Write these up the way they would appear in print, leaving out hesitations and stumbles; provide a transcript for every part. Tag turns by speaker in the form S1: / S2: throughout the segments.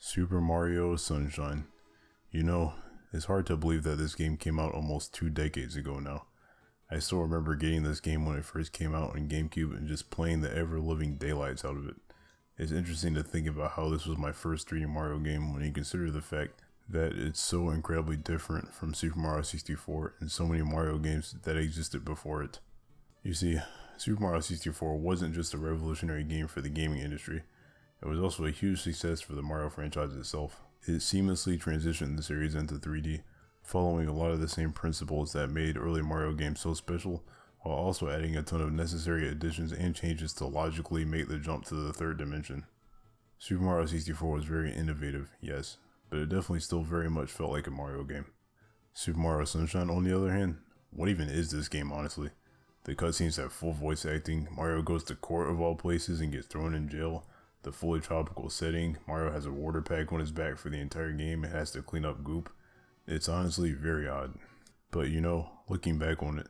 S1: Super Mario Sunshine. You know, it's hard to believe that this game came out almost 2 decades ago now. I still remember getting this game when it first came out on GameCube and just playing the ever-living daylights out of it. It's interesting to think about how this was my first 3D Mario game when you consider the fact that it's so incredibly different from Super Mario 64 and so many Mario games that existed before it. You see, Super Mario 64 wasn't just a revolutionary game for the gaming industry. It was also a huge success for the Mario franchise itself. It seamlessly transitioned the series into 3D, following a lot of the same principles that made early Mario games so special, while also adding a ton of necessary additions and changes to logically make the jump to the third dimension. Super Mario 64 was very innovative, yes, but it definitely still very much felt like a Mario game. Super Mario Sunshine, on the other hand, what even is this game, honestly? The cutscenes have full voice acting, Mario goes to court of all places and gets thrown in jail. The fully tropical setting, Mario has a water pack on his back for the entire game and has to clean up goop. It's honestly very odd. But you know, looking back on it,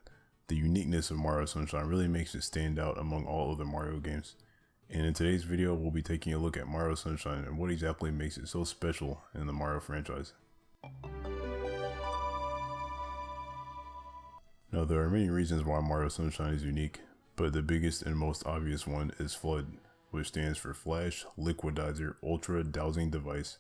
S1: the uniqueness of Mario Sunshine really makes it stand out among all other Mario games. And in today's video, we'll be taking a look at Mario Sunshine and what exactly makes it so special in the Mario franchise. Now, there are many reasons why Mario Sunshine is unique, but the biggest and most obvious one is F.L.U.D, which stands for Flash Liquidizer Ultra Dowsing Device.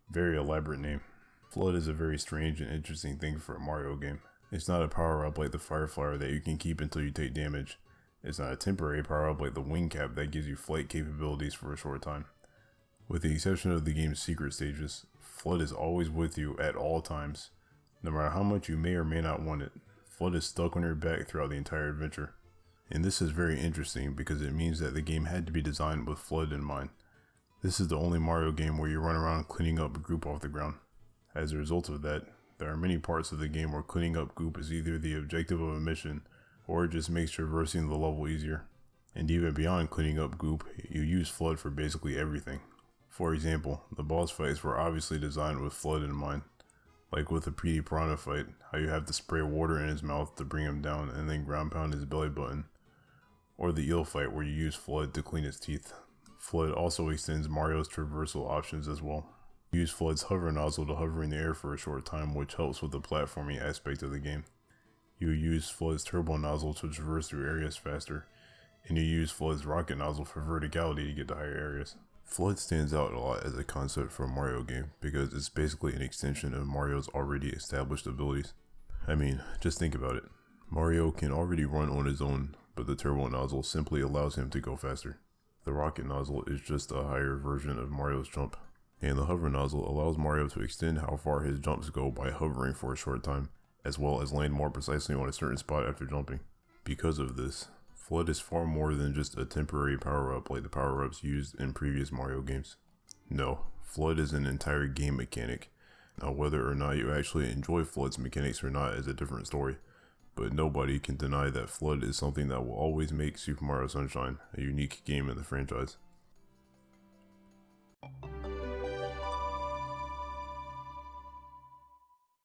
S1: Very elaborate name. F.L.U.D is a very strange and interesting thing for a Mario game. It's not a power-up like the Fire Flower that you can keep until you take damage. It's not a temporary power-up like the Wing Cap that gives you flight capabilities for a short time. With the exception of the game's secret stages, F.L.U.D is always with you at all times. No matter how much you may or may not want it, F.L.U.D is stuck on your back throughout the entire adventure. And this is very interesting because it means that the game had to be designed with F.L.U.D in mind. This is the only Mario game where you run around cleaning up goop off the ground. As a result of that, there are many parts of the game where cleaning up goop is either the objective of a mission, or it just makes traversing the level easier. And even beyond cleaning up goop, you use F.L.U.D for basically everything. For example, the boss fights were obviously designed with F.L.U.D in mind. Like with the Petey Piranha fight, how you have to spray water in his mouth to bring him down and then ground pound his belly button. Or the eel fight where you use F.L.U.D to clean its teeth. F.L.U.D also extends Mario's traversal options as well. You use F.L.U.D's hover nozzle to hover in the air for a short time, which helps with the platforming aspect of the game. You use F.L.U.D's turbo nozzle to traverse through areas faster, and you use F.L.U.D's rocket nozzle for verticality to get to higher areas. F.L.U.D stands out a lot as a concept for a Mario game because it's basically an extension of Mario's already established abilities. I mean, just think about it. Mario can already run on his own, but the turbo nozzle simply allows him to go faster. The rocket nozzle is just a higher version of Mario's jump, and the hover nozzle allows Mario to extend how far his jumps go by hovering for a short time, as well as land more precisely on a certain spot after jumping. Because of this, F.L.U.D is far more than just a temporary power-up like the power-ups used in previous Mario games. No, F.L.U.D is an entire game mechanic. Now, whether or not you actually enjoy F.L.U.D's mechanics or not is a different story. But nobody can deny that F.L.U.D is something that will always make Super Mario Sunshine a unique game in the franchise.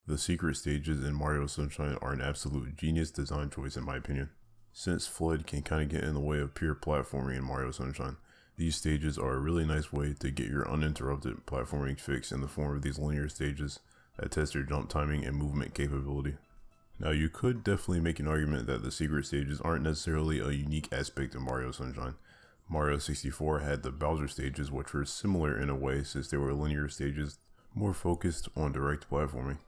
S1: The secret stages in Mario Sunshine are an absolute genius design choice in my opinion. Since F.L.U.D can kinda get in the way of pure platforming in Mario Sunshine, these stages are a really nice way to get your uninterrupted platforming fix in the form of these linear stages that test your jump timing and movement capability. Now, you could definitely make an argument that the secret stages aren't necessarily a unique aspect of Mario Sunshine. Mario 64 had the Bowser stages, which were similar in a way since they were linear stages, more focused on direct platforming.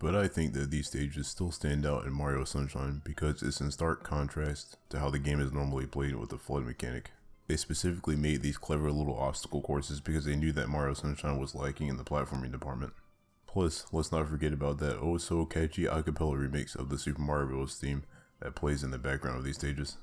S1: But I think that these stages still stand out in Mario Sunshine because it's in stark contrast to how the game is normally played with the F.L.U.D mechanic. They specifically made these clever little obstacle courses because they knew that Mario Sunshine was lacking in the platforming department. Plus, let's not forget about that oh so catchy acapella remix of the Super Mario Bros. Theme that plays in the background of these stages.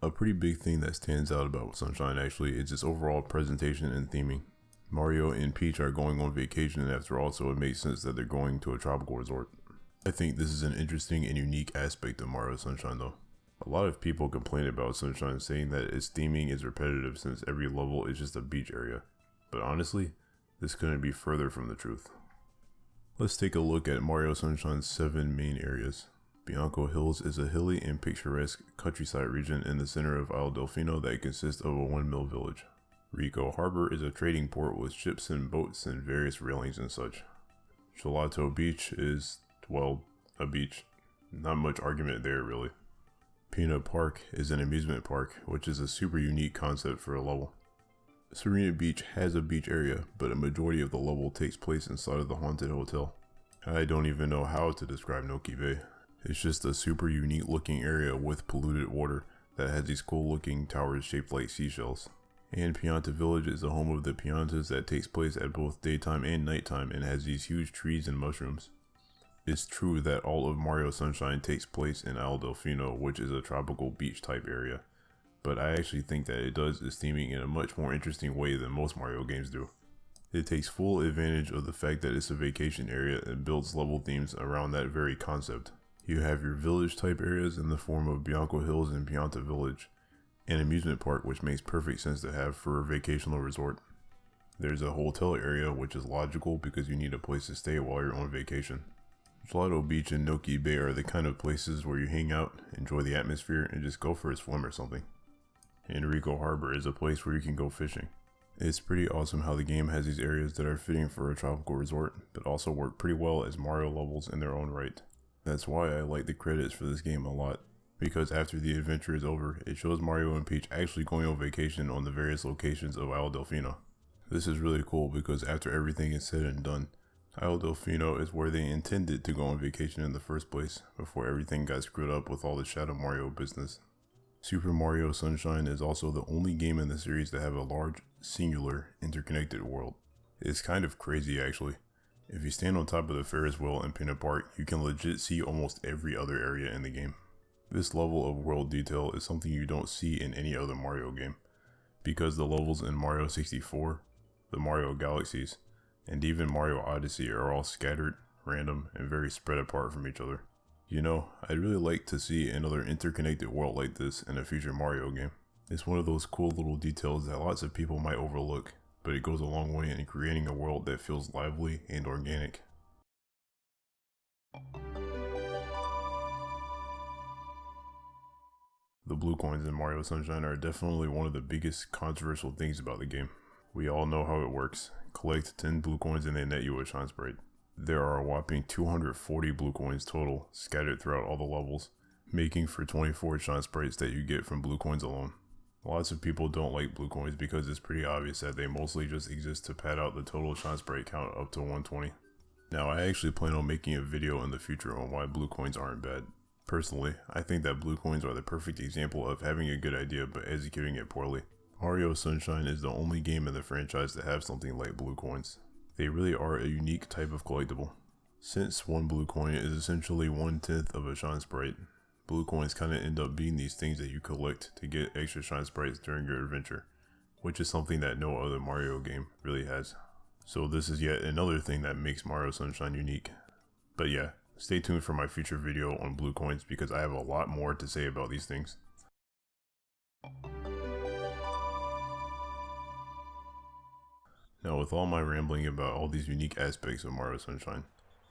S1: A pretty big thing that stands out about Sunshine actually is its overall presentation and theming. Mario and Peach are going on vacation after all, so it makes sense that they're going to a tropical resort. I think this is an interesting and unique aspect of Mario Sunshine though. A lot of people complain about Sunshine saying that its theming is repetitive since every level is just a beach area. But honestly, this couldn't be further from the truth. Let's take a look at Mario Sunshine's 7 main areas. Bianco Hills is a hilly and picturesque countryside region in the center of Isle Delfino that consists of a windmill village. Rico Harbor is a trading port with ships and boats and various railings and such. Gelato Beach is, well, a beach. Not much argument there really. Peanut Park is an amusement park, which is a super unique concept for a level. Serena Beach has a beach area, but a majority of the level takes place inside of the haunted hotel. I don't even know how to describe Noki Bay. It's just a super unique looking area with polluted water that has these cool looking towers shaped like seashells. And Pianta Village is the home of the Piantas that takes place at both daytime and nighttime and has these huge trees and mushrooms. It's true that all of Mario Sunshine takes place in Isle Delfino, which is a tropical beach type area, but I actually think that it does its theming in a much more interesting way than most Mario games do. It takes full advantage of the fact that it's a vacation area and builds level themes around that very concept. You have your village type areas in the form of Bianco Hills and Pianta Village, an amusement park which makes perfect sense to have for a vacational resort. There's a hotel area which is logical because you need a place to stay while you're on vacation. Gelato Beach and Noki Bay are the kind of places where you hang out, enjoy the atmosphere, and just go for a swim or something. Enrico Harbor is a place where you can go fishing. It's pretty awesome how the game has these areas that are fitting for a tropical resort, but also work pretty well as Mario levels in their own right. That's why I like the credits for this game a lot, because after the adventure is over, it shows Mario and Peach actually going on vacation on the various locations of Isle Delfino. This is really cool because after everything is said and done, Isle Delfino is where they intended to go on vacation in the first place, before everything got screwed up with all the Shadow Mario business. Super Mario Sunshine is also the only game in the series to have a large, singular, interconnected world. It's kind of crazy actually. If you stand on top of the Ferris wheel in Peanut Park, you can legit see almost every other area in the game. This level of world detail is something you don't see in any other Mario game, because the levels in Mario 64, the Mario Galaxies, and even Mario Odyssey are all scattered, random, and very spread apart from each other. You know, I'd really like to see another interconnected world like this in a future Mario game. It's one of those cool little details that lots of people might overlook, but it goes a long way in creating a world that feels lively and organic. The blue coins in Mario Sunshine are definitely one of the biggest controversial things about the game. We all know how it works. Collect 10 blue coins and they net you a shine sprite. There are a whopping 240 blue coins total, scattered throughout all the levels, making for 24 shine sprites that you get from blue coins alone. Lots of people don't like blue coins because it's pretty obvious that they mostly just exist to pad out the total shine sprite count up to 120. Now I actually plan on making a video in the future on why blue coins aren't bad. Personally, I think that blue coins are the perfect example of having a good idea but executing it poorly. Mario Sunshine is the only game in the franchise to have something like blue coins. They really are a unique type of collectible. Since one blue coin is essentially 1/10 of a shine sprite, blue coins kind of end up being these things that you collect to get extra shine sprites during your adventure, which is something that no other Mario game really has. So this is yet another thing that makes Mario Sunshine unique. But yeah, stay tuned for my future video on blue coins because I have a lot more to say about these things. Now with all my rambling about all these unique aspects of Mario Sunshine,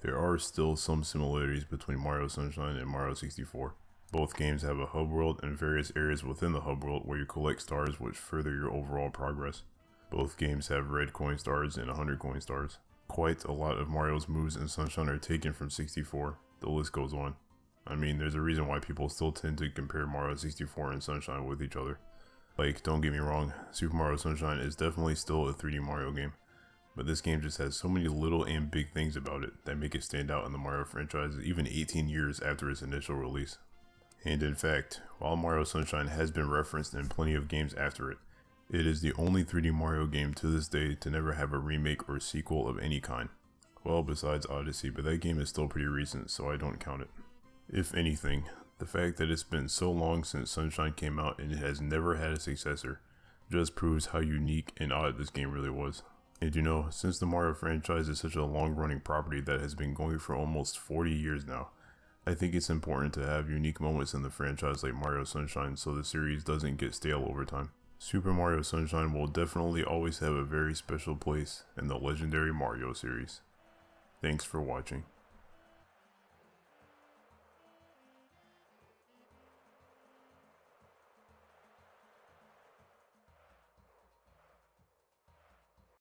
S1: there are still some similarities between Mario Sunshine and Mario 64. Both games have a hub world and various areas within the hub world where you collect stars which further your overall progress. Both games have red coin stars and 100 coin stars. Quite a lot of Mario's moves in Sunshine are taken from 64, the list goes on. I mean, there's a reason why people still tend to compare Mario 64 and Sunshine with each other. Like, don't get me wrong, Super Mario Sunshine is definitely still a 3D Mario game, but this game just has so many little and big things about it that make it stand out in the Mario franchise even 18 years after its initial release. And in fact, while Mario Sunshine has been referenced in plenty of games after it, it is the only 3D Mario game to this day to never have a remake or sequel of any kind. Well, besides Odyssey, but that game is still pretty recent, so I don't count it. If anything, the fact that it's been so long since Sunshine came out and it has never had a successor just proves how unique and odd this game really was. And you know, since the Mario franchise is such a long-running property that has been going for almost 40 years now, I think it's important to have unique moments in the franchise like Mario Sunshine so the series doesn't get stale over time. Super Mario Sunshine will definitely always have a very special place in the legendary Mario series. Thanks for watching.